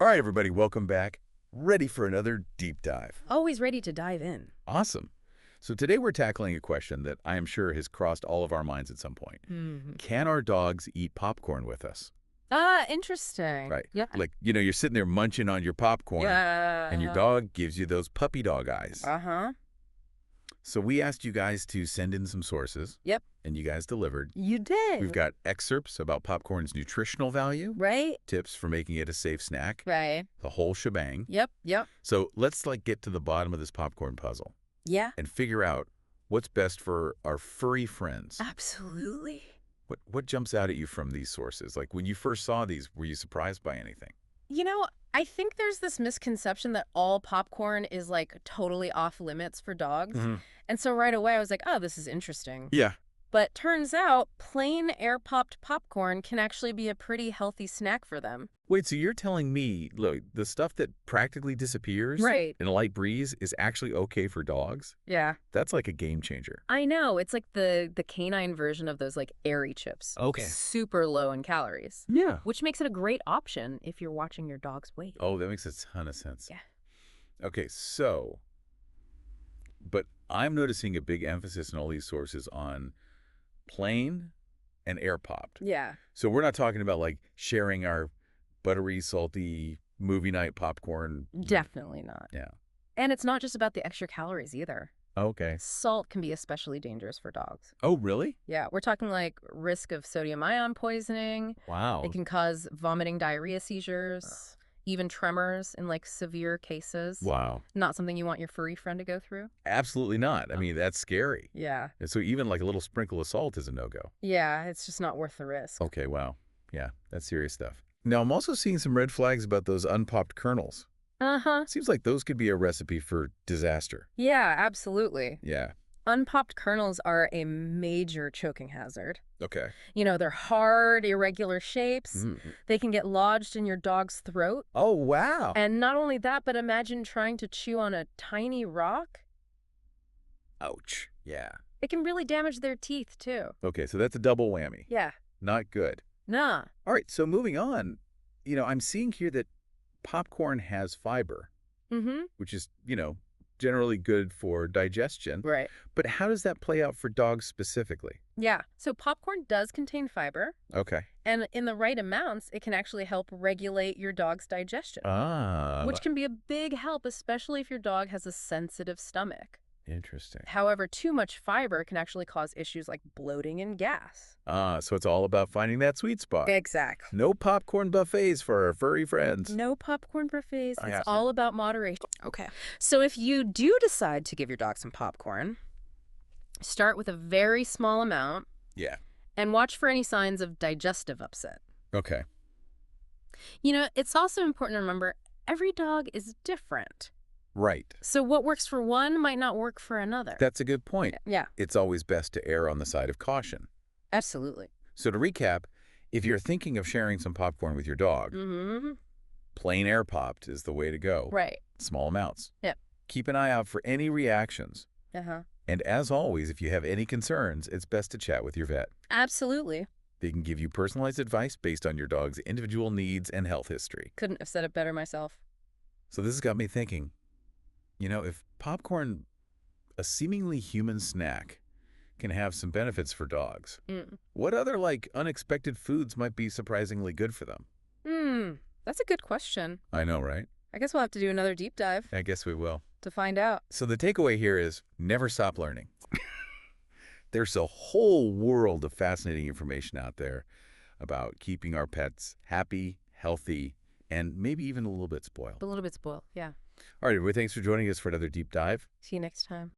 All right, everybody, welcome back. Ready for another deep dive. Always ready to dive in. Awesome. So today we're tackling a question that I am sure has crossed all of our minds at some point. Can our dogs eat popcorn with us? Interesting. Right. Yeah. Like, you're sitting there munching on your popcorn, and your Yeah. dog gives you those puppy dog eyes. Uh-huh. So we asked you guys to send in some sources. Yep. And you guys delivered. You did. We've got excerpts about popcorn's nutritional value, Right? tips for making it a safe snack, Right. the whole shebang. Yep. So let's get to the bottom of this popcorn puzzle Yeah. and figure out what's best for our furry friends. Absolutely. What jumps out at you from these sources? Like when you first saw these, were you surprised by anything? I think there's this misconception that all popcorn is like totally off limits for dogs. And so right away I was like, oh, this is interesting. Yeah. But turns out plain air-popped popcorn can actually be a pretty healthy snack for them. Wait, so you're telling me, look, the stuff that practically disappears Right. in a light breeze is actually okay for dogs? Yeah. That's like a game changer. I know. It's like the canine version of those like airy chips. Okay. Super low in calories. Yeah. Which makes it a great option if you're watching your dog's weight. Oh, that makes a ton of sense. Yeah. Okay, but I'm noticing a big emphasis in all these sources on plain and air popped. Yeah. So we're not talking about like sharing our buttery, salty movie night popcorn. Definitely not. Yeah. And it's not just about the extra calories either. Okay. Salt can be especially dangerous for dogs. Oh, really? Yeah, we're talking like risk of sodium ion poisoning. Wow. It can cause vomiting, diarrhea, seizures, even tremors in like severe cases. Wow. Not something you want your furry friend to go through. Absolutely not. I mean, that's scary. Yeah. And so even like a little sprinkle of salt is a no-go. Yeah, it's just not worth the risk. Okay, wow. Yeah, that's serious stuff. Now, I'm also seeing some red flags about those unpopped kernels. Uh-huh. Seems like those could be a recipe for disaster. Yeah, absolutely. Yeah. Unpopped kernels are a major choking hazard. Okay. They're hard, irregular shapes. They can get lodged in your dog's throat. Oh, wow. And not only that, but imagine trying to chew on a tiny rock. Ouch. Yeah. It can really damage their teeth, too. Okay, so that's a double whammy. Yeah. Not good. Nah. All right, so moving on, I'm seeing here that popcorn has fiber, which is, generally good for digestion. Right. But how does that play out for dogs specifically? Yeah. So popcorn does contain fiber. Okay. And in the right amounts, it can actually help regulate your dog's digestion. Ah. Which can be a big help, especially if your dog has a sensitive stomach. Interesting. However, too much fiber can actually cause issues like bloating and gas. So it's all about finding that sweet spot. Exactly. No popcorn buffets for our furry friends. No popcorn buffets. Yeah. It's all about moderation. Okay. So if you do decide to give your dog some popcorn, start with a very small amount. Yeah. And watch for any signs of digestive upset. Okay. It's also important to remember every dog is different. Right. So what works for one might not work for another. That's a good point. Yeah. It's always best to err on the side of caution. Absolutely. So to recap, if you're thinking of sharing some popcorn with your dog, plain air popped is the way to go. Right. Small amounts. Yep. Keep an eye out for any reactions. Uh-huh. And as always, if you have any concerns, it's best to chat with your vet. Absolutely. They can give you personalized advice based on your dog's individual needs and health history. Couldn't have said it better myself. So this has got me thinking, if popcorn, a seemingly human snack, can have some benefits for dogs, what other, unexpected foods might be surprisingly good for them? That's a good question. I know, right? I guess we'll have to do another deep dive I guess we will. to find out. So the takeaway here is never stop learning. There's a whole world of fascinating information out there about keeping our pets happy, healthy, and maybe even a little bit spoiled. A little bit spoiled, yeah. All right, everybody, thanks for joining us for another deep dive. See you next time.